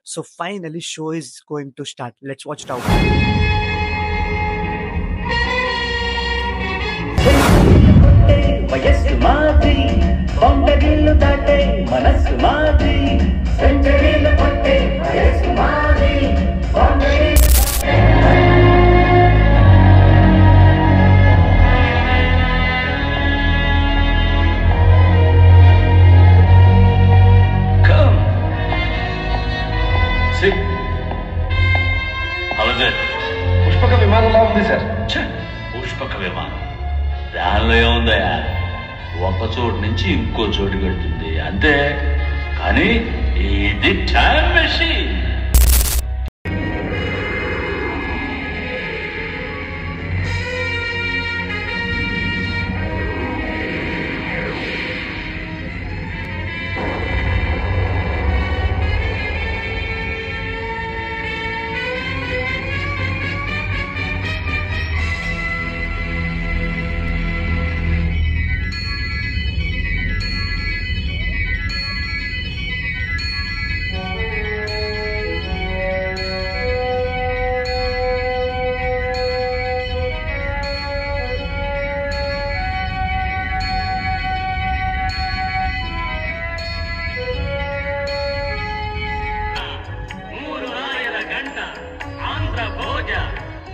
So finally, show is going to start. Let's watch it out. వయస్సు మాది కొండగిల్లు దాటే మనస్సు మాది సెంచరీలు కొట్టే వయస్సు మాది పుష్పక విమానంలా ఉంది సార్. పుష్పక విమానం దానిలో ఏముందయా, ఒక చోటు నుంచి ఇంకో చోటుకి వెళ్తుంది అంతే. కానీ ఇది టైం మెషిన్.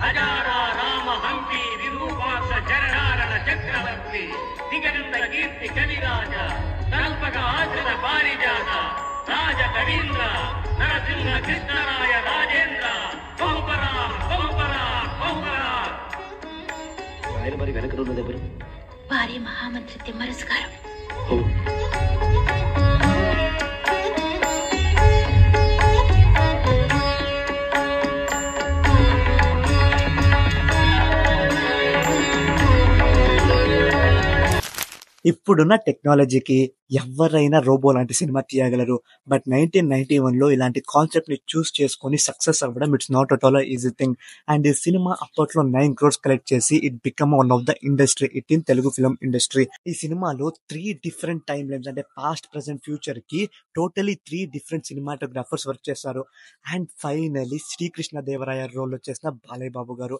హజారా రామ హంపి విరూపాక్ష చరణారణ చక్రవర్తి దిగంత కీర్తి కవిరాజ కల్పక ఆశ్రిత పారిజాత రాజ కవీంద్ర నరసింహ కృష్ణరాయ రాజేంద్ర బహుపరా బహుపరా బహుపరా. మరి వెనక ఉన్నది ఎవరు? వారి మహామంత్రి తిమ్మరసు గారు. ఇప్పుడున్న టెక్నాలజీకి ఎవరైనా రోబో లాంటి సినిమా తీయగలరు. బట్ 1991లో ఇలాంటి కాన్సెప్ట్ ని చూస్ చేసుకొని సక్సెస్ అవ్వడం it's not at all easy thing. And ఈ సినిమా అప్పట్లో 9 crores కలెక్ట్ చేసి it become one of the industry it in Telugu film industry. ఈ సినిమాలో 3 డిఫరెంట్ టైమ్ లైన్స్ అంటే పాస్ట్, ప్రెసెంట్, ఫ్యూచర్ కి టోటలీ 3 డిఫరెంట్ సినిమాటోగ్రాఫర్స్ వర్క్ చేస్తారు. And finally Srikrishna Devaraya role వచ్చేసిన బాలయ్య బాబు గారు.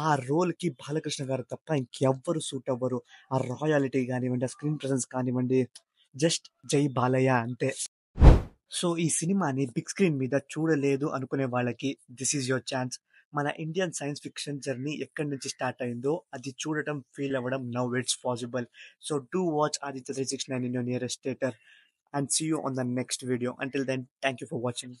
ఆ రోల్ కి బాలకృష్ణ గారు తప్ప ఇంకెవ్వరు సూట్ అవ్వరు. ఆ రాయాలిటీ కానివ్వండి, ఆ స్క్రీన్ ప్రెసెన్స్ కానివ్వండి, జస్ట్ జై బాలయ్య అంతే. సో ఈ సినిమాని బిగ్ స్క్రీన్ మీద చూడలేదు అనుకునే వాళ్ళకి దిస్ ఈజ్ యువర్ ఛాన్స్. మన ఇండియన్ సైన్స్ ఫిక్షన్ జర్నీ ఎక్కడి నుంచి స్టార్ట్ అయిందో అది చూడటం, ఫీల్ అవ్వడం now it's possible. So do watch Aditya 369 in your nearest theater and see you on the next video. Until then, thank you for watching.